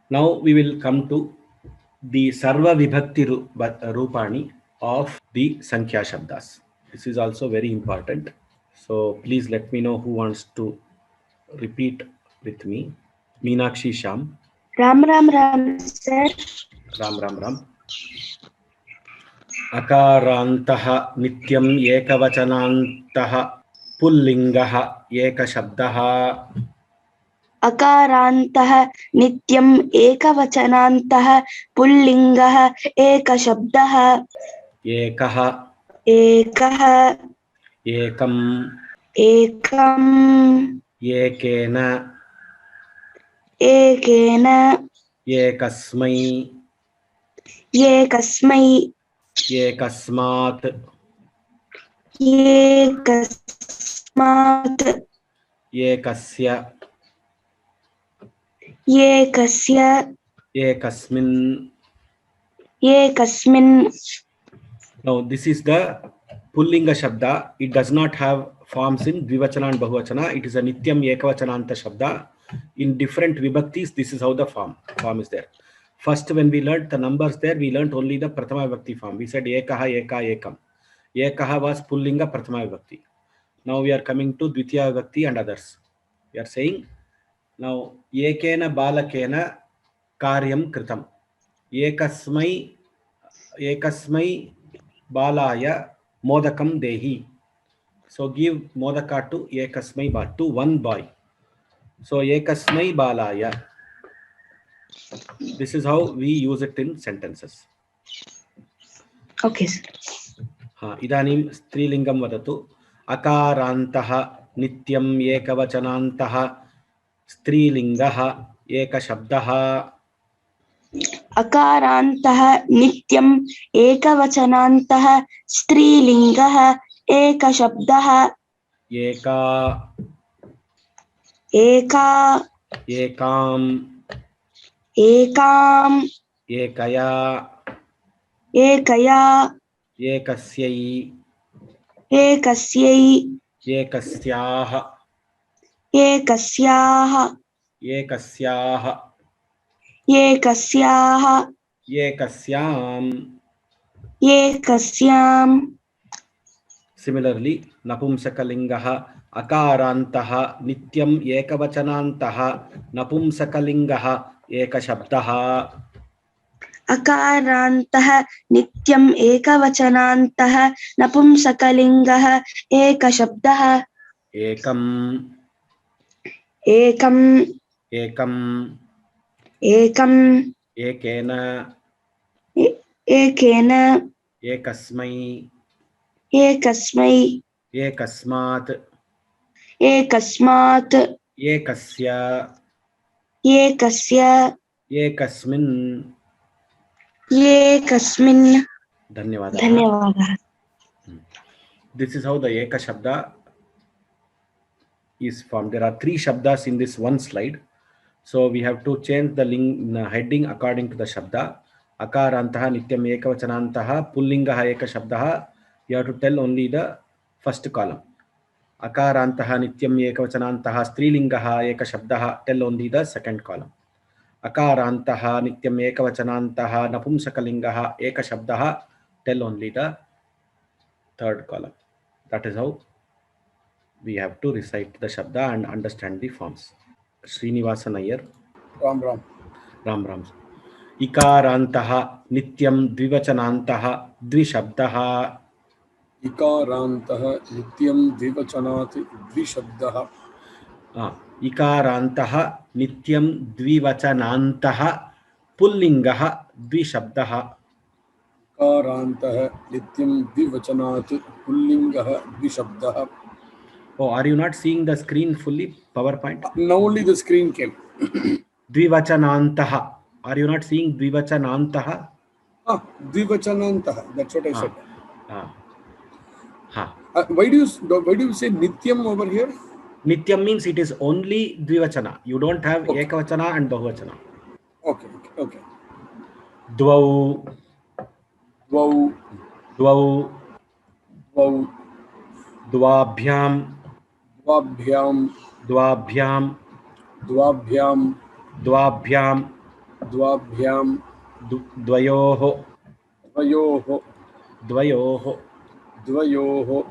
Now we will come to the Sarva Vibhakti Rupani of the Sankhya Shabdas. This is also very important. So please let me know who wants to repeat with me. Meenakshi Sham. Ram Ram Ram sir. Ram Ram Ram. Akarantah nityam ekavachanantah पुल्लिंगः एकशब्दः अकारान्तः नित्यम् एकवचनान्तः पुल्लिङ्गः एकशब्दः एकः एकः एकम् एकम् एकेन एकेन एकस्मै एकस्मै एकस्मात् एकस्मात् एकस्य एकस्य एकस्मिन्. एकस्मिन्. Now this is the pullinga shabda. It does not have forms in dvivachana and bahuvachana. It is a nityam ekavachananta shabda. In different vibhaktis, this is how the form is there. First, when we learned the numbers there, we learned only the prathama vibhakti form. We said ekaha, eka, ekam. Ekaha was pullinga prathama vibhakti. Now we are coming to dvitiya vibhakti and others. We are saying now ekena balakena karyam kritam. Ekasmai balaya modakam dehi. So give modaka to ekasmai to one boy. So ekasmai balaya. This is how we use it in sentences. Okay, sir. Idanim strilingam vadatu. Akarantah nityam ekavachanantah strilingah ekashabdah. अकारान्तः नित्यम् एकवचनान्तः स्त्रीलिङ्गः एकशब्दः. एका एका एकाम् एकाम् एकया एकया एकस्यै एकस्यै एकस्याः एकस्याः एकस्याः एकस्याः एकस्याम्. एकस्याम्. Similarly, napumsakalingah akarantah nityam ekavachanantah napumsakalingah ekashabdah. अकारान्तः नित्यम् एकवचनान्तः नपुंसकलिङ्गः एकशब्दः. एकम् एकम् एकम् एकम् एकेन एकेन एकस्मै एकस्मै एकस्मात् एकस्मात् एकस्य एकस्य एकस्मिन्. एकस्मिन्. धन्यवादः. धन्यवादः. This is how the eka shabda is formed. There are 3 shabdas in this one slide. So we have to change the heading according to the shabda. Akarantah nityam ekavachanantah pullingah eka shabdah. You have to tell only the first column. Akarantah nityam ekavachanantah strilingah eka shabdah. Tell only the second column. Akarantah nityam ekavachanantah napumsakalingah eka shabdah. Tell only the third column. That is how we have to recite the shabda and understand the forms. Srinivasan Iyer. Ram Ram. Ram Ram. Ikarantah nityam dvivachanantah dvishabdah. Ikarantah nityam dvivachanat dvishabdah. Ikarantah nityam dvivachanantah pullingah dvishabdah. Ikarantah nityam dvivachanat pullingah dvishabdah. Oh, are you not seeing the screen fully? PowerPoint? Now only the screen came. Dvivachanantah. Are you not seeing dvivachanantah? Dvivachanantah. That's what I said. Why do you say nityam over here? Nityam means it is only dvivachana. You don't have ekavachana and bahuvachana. Okay. Dvau. Dvau. Dvau. Dvau. Dvabhyam. Dvabhyam. Dvabhyam. Dvabhyam. Dvabhyam. द्वाभ्यां द्वयोः द्वयोः द्वयोः द्वयोः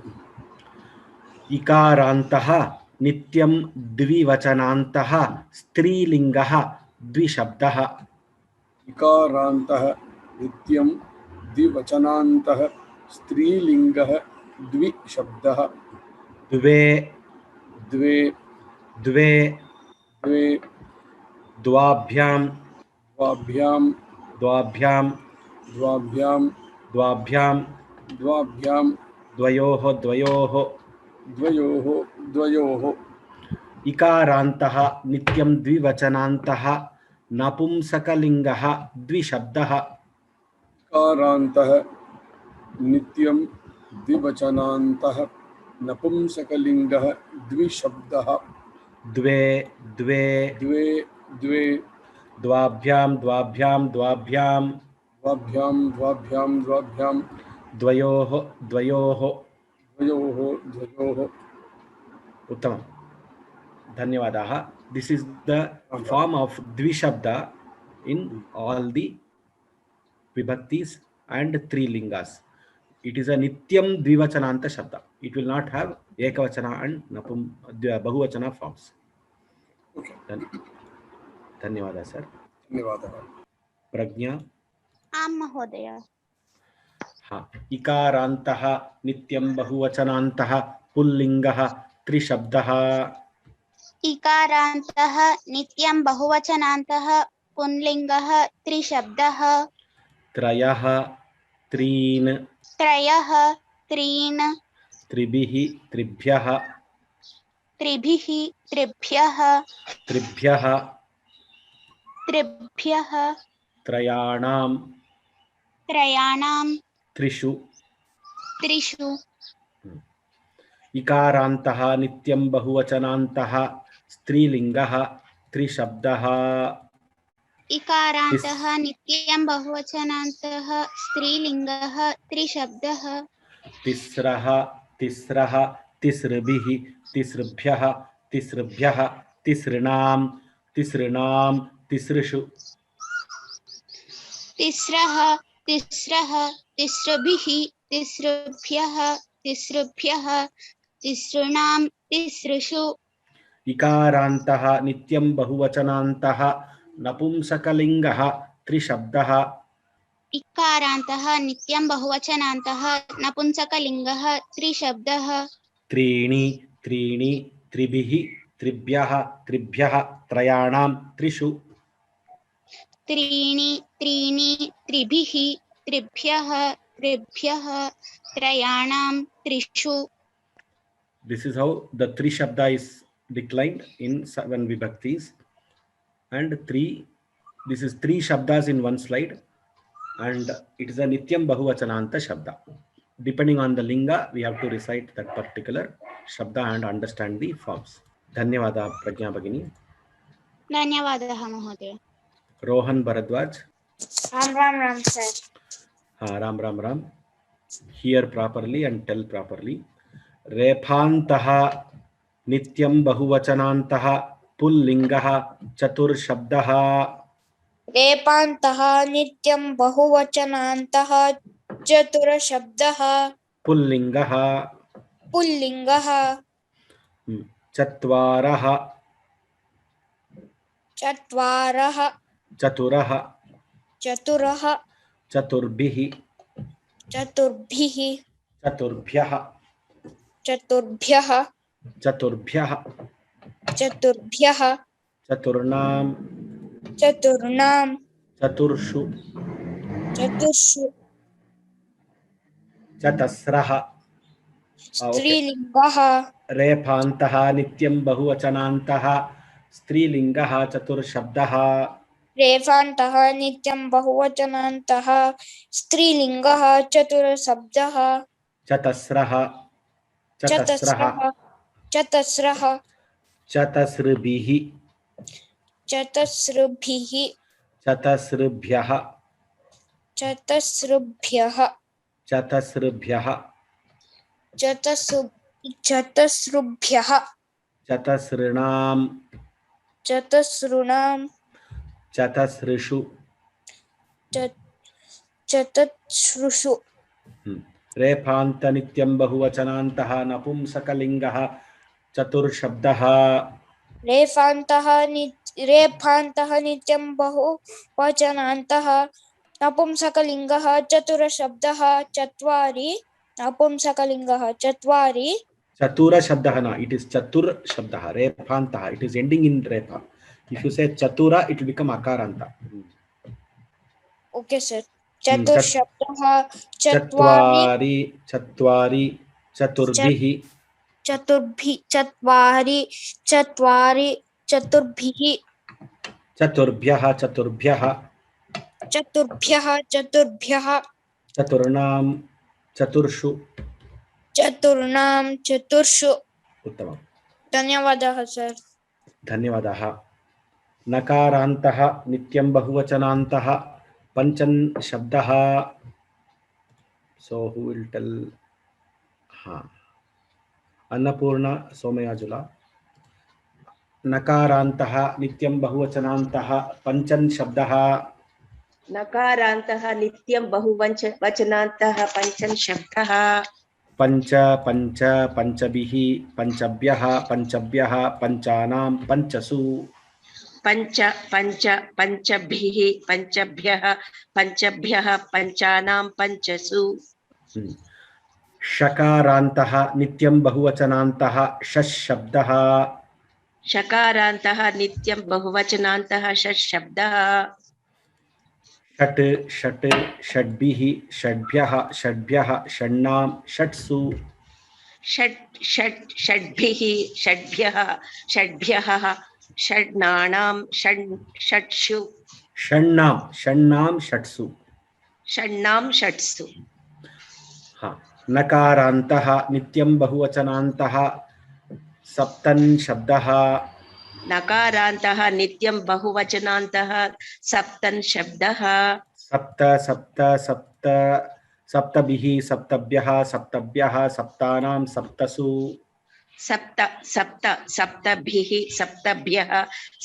इकारान्तः नित्यं द्विवचनान्तः स्त्रीलिङ्गः द्विशब्दः इकारान्तः नित्यं द्विवचनान्तः स्त्रीलिङ्गः द्विशब्दः द्वे द्वे द्वे द्वे द्वाभ्यां द्वाभ्यां द्वाभ्यां द्वाभ्यां द्वाभ्यां द्वाभ्यां द्वयोः द्वयोः द्वयोः द्वयोः इकारान्तः नित्यं द्विवचनान्तः नपुंसकलिङ्गः द्विशब्दः इकारान्तः नित्यं द्विवचनान्तः नपुंसकलिङ्गः द्विशब्दः द्वे द्वे द्वे द्वे द्वाभ्यां द्वाभ्यां द्वाभ्यां द्वाभ्यां द्वाभ्यां द्वाभ्यां द्वयोः द्वयोः द्वयोः द्वयोः उत्तमं धन्यवादाः this is the form of द्विशब्द in all the vibhaktis and three lingas. It is a nityam dvivachananta shabda. It will not have ekavachana and bahuvachana forms. Okay धन्यवाद सर. धन्यवादः प्रज्ञा. आम महोदय. हाँ, इकारान्तः नित्यं बहुवचनान्तः पुल्लिङ्गः त्रिशब्दः. इकारान्तः नित्यं बहुवचनान्तः पुंलिङ्गः त्रिशब्दः. त्रयः त्रीन् त्रयः त्रीन् त्रिभिः त्रिभ्यः त्रिभिः त्रिभ्यः त्रिभ्यः त्रिभ्यः त्रयाणां त्रयाणां त्रिषु. त्रिषु. इकारान्तः नित्यं बहुवचनान्तः स्त्रीलिङ्गः त्रिशब्दः. इकारान्तः नित्यं बहुवचनान्तः स्त्रीलिङ्गः त्रिशब्दः. तिस्रः तिस्रः तिसृभिः तिसृभ्यः तिसृभ्यः तिसृणां तिसृणां तिसृषु. तिस्रः तिस्रः तिस्रभिः तिसृभ्यः तिसृभ्यः तिसृणां तिसृषु. इकारान्तः नित्यं बहुवचनान्तः नपुंसकलिङ्गः त्रिशब्दः. इकारान्तः नित्यं बहुवचनान्तः नपुंसकलिङ्गः त्रिशब्दः. त्रीणि त्रीणि त्रिभिः त्रिभ्यः त्रिभ्यः त्रयाणां त्रिषु. त्रीणि त्रीणि त्रिभिः त्रिभ्यः त्रिभ्यः त्रयाणां त्रिषु. This is how the three shabda is declined in 7 vibhaktis and this is three shabdas in one slide and it is a nityam bahuvachananta shabda. Depending on the linga we have to recite that particular shabda and understand the forms. धन्यवाद प्रज्ञा भगिनी. धन्यवादः महोदय. रोहन भरद्वाज. राम सर. हाँ Ram. Hear properly and tell properly. रेफान्तः नित्यं बहुवचनान्तः पुल्लिङ्गः चतुर्शब्दः. रेपान्तः नित्यं बहुवचनान्तः चतुरशब्दः. पुल्लिङ्गः पुल्लिङ्गः. चत्वारः चत्वारः चतुरः चतुरः चतुर्भिः चतुर्भिः चतुर्भ्यः चतुर्भ्यः चतुर्भ्यः चतुर्भ्यः चतुर्णां चतुर्णां चतुर्षु चतुर्षु. चतस्रः. स्त्रीलिङ्गः. रेफान्तः नित्यं बहुवचनान्तः स्त्रीलिङ्गः चतुर्शब्दः. रेफान्तः नित्यं बहुवचनान्तः स्त्रीलिङ्गः चतुरशब्दः. चतस्रः चतस्रः चतस्रः चतस्रभिः चतस्रभिः चतस्रभ्यः चतस्रभ्यः चतस्रभ्यः चतस्रभ्यः चतस्रणां चतस्रॄणां चतस्रषु चतस्रुषु रेफान्त नित्यं बहुवचनान्तः नपुंसकलिङ्गः चतुर्शब्दः रेफान्तः नित्यं बहुवचनान्तः नपुंसकलिङ्गः चतुरशब्दः चत्वारि नपुंसकलिङ्गः चत्वारि चतुर शब्दः न, it is chatur शब्दः रेफान्तः, it is ending in refa. If you say chatura it will become akaranta. Okay sir चतुर्शब्दः चत्वारि चत्वारि चतुर्भिः चत्वारि चतुर्भिः चतुर्भ्यः चतुर्भ्यः चतुर्णां चतुर्षु चतुर्षु उत्तमम् धन्यवादः सर धन्यवादः नकारान्तः नित्यं बहुवचनान्तः पंचन शब्दः so who will tell Annapurna Somayajula नकारान्तः नित्यं बहुवचनान्तः पंचन शब्दः नकारान्तः नित्यं बहुवचनान्तः पंचन शब्दः पंच पंच पंचभिः पंचभ्यः पंचभ्यः पंचानां पंचसु पंच पंच पंचभिः पंचभ्यः पंचभ्यः पंचानां पंचसु शकारान्तः नित्यं बहुवचनान्तः षट्शब्दः शकारान्तः नित्यं बहुवचनान्तः षट्शब्दः षट् षट् षड्भिः षड्भ्यः षड्भ्यः षण्णां षट्सु षट् षट् षड्भिः षड्भ्यः षड्भ्यः षड्नानां षट्सु षण्णां षट्सु षण्णां षट्सु नकारान्तः नित्यं बहुवचनान्तः सप्तन शब्दः नकारान्तः नित्यं बहुवचनान्तः सप्तन शब्दः सप्त सप्त सप्त सप्तभिः सप्तभ्यः सप्तभ्यः सप्तानां सप्तसु सप्त सप्त सप्तभिः सप्तभ्यः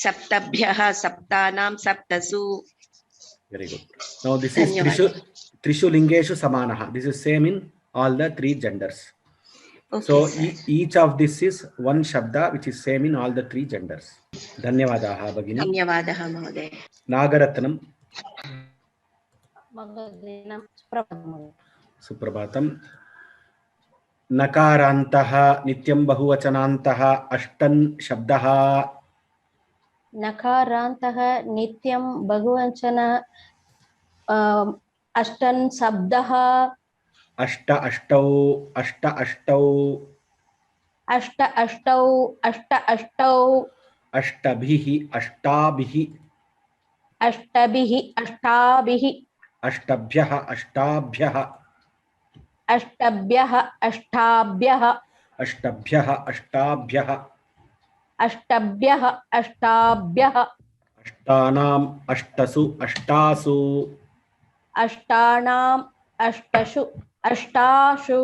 सप्तभ्यः सप्तानां सप्तसु very good now this is trishu lingeshu samanah this is same in all the three genders okay, so each of this is one shabda which is same in all the three genders धन्यवादाः भगिनी धन्यवादः महोदय नागरत्नं सुप्रभातम् नकारान्तः नित्यं बहुवचनान्तः अष्टन् शब्दः नकारान्तः नित्यं बहुवचन अष्टन् शब्दः अष्ट अष्टौ अष्ट अष्टौ अष्ट अष्टौ अष्ट अष्टौ अष्टभिः अष्टाभिः अष्टभिः अष्टाभिः अष्टभ्यः अष्टाभ्यः अष्टभ्यः अष्टाभ्यः अष्टभ्यः अष्टाभ्यः अष्टभ्यः अष्टाभ्यः अष्टानाम् अष्टसु अष्टासु अष्टानाम् अष्टसु अष्टासु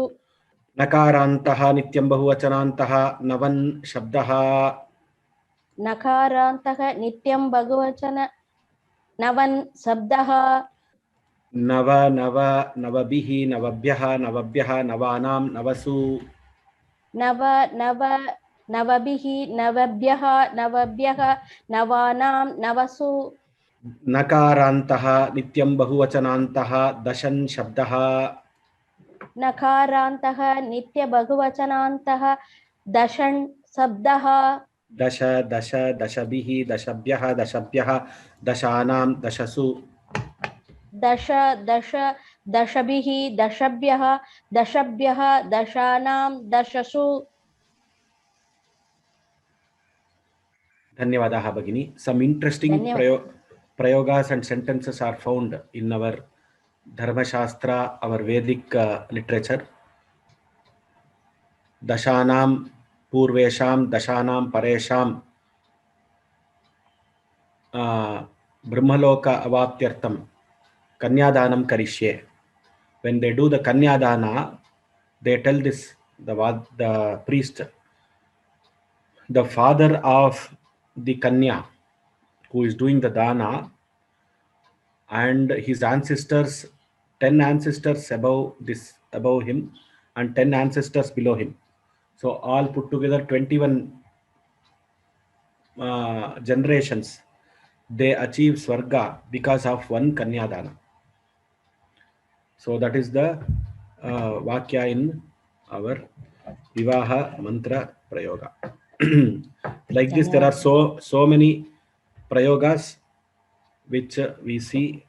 नकारान्तः नित्यं बहुवचनान्तः नवन् शब्दः नकारान्तः नित्यं बहुवचन नवन् शब्दः नव नव नवभिः नवभ्यः नवभ्यः नवानां नवसु नव नव नवभिः नवभ्यः नवभ्यः नवानां नवसु नकारान्तः नित्यं बहुवचनान्तः दशन् शब्दः नकारान्तः नित्य बहुवचनान्तः दशन् शब्दः दश दश दशभिः दशभ्यः दशभ्यः दशानां दशसु दश दश दशभिः दशभ्यः दशभ्यः दशानां दशसु धन्यवादाः भगिनी some interesting prayogas and sentences are found in our dharma shastra our vedic literature dashanam पूर्वेशां दशानां परेशां ब्रह्मलोक अवाप्त्यर्थं कन्यादानं करिष्ये when they do the kanyadana they tell this the priest the father of the kanya who is doing the dana and his ancestors, 10 ancestors above him, and 10 ancestors below him. So all put together 21 generations, they achieve Swarga because of one Kanyadana. So that is the Vakya in our Vivaha Mantra Prayoga. Like this, there are so many Prayogas which we see,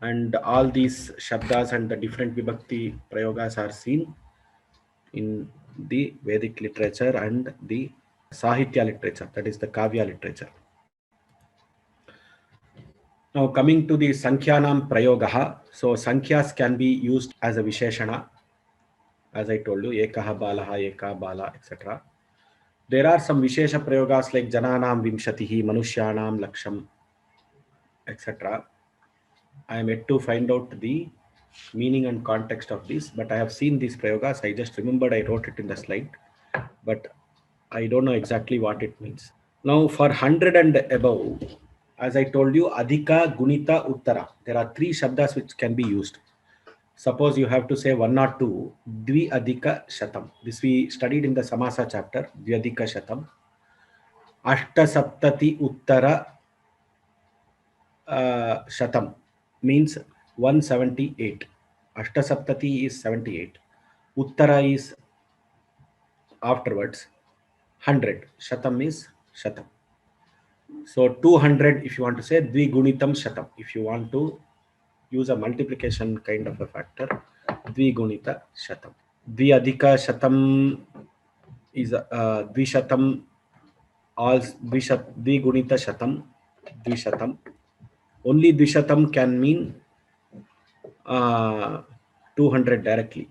and all these Shabdas and the different Vibhakti Prayogas are seen in the Vedic literature and the Sahitya literature, that is the Kavya literature. Now coming to the Sankhyanam Prayogaha. So Sankhya's can be used as a Visheshana, as I told you, Ekaha Balaha, Eka Bala, etc. There are some Vishesha Prayogas like Jananam Vimshatihi, Manushyanam Laksham, etc. I am yet to find out the meaning and context of this, but I have seen these Prayogas. I just remembered I wrote it in the slide, but I don't know exactly what it means. Now for 100 and above, as I told you, Adhika, Gunita, Uttara. There are 3 Shabdas which can be used. Suppose you have to say 1 or 2, Dvi Adhika Shatam. This we studied in the Samasa chapter, Dvi Adhika Shatam. Ashta Saptati Uttara Shatam means 178. Ashta Saptati is 78. Uttara is afterwards. 100. Shatam is Shatam. So 200 if you want to say Dvigunitam Shatam. If you want to use a multiplication kind of a factor, Dvigunita Shatam. Dviadhika Shatam is Dvishatam, all Dvigunita Shatam, Dvishatam. Only Dvishatam can mean 200 directly.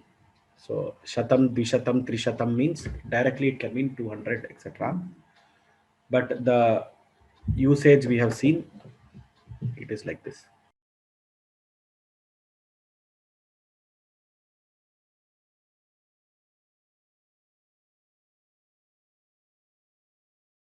So Shatam, Dvishatam, Trishatam means directly it can mean 200, etc. But the usage we have seen, it is like this.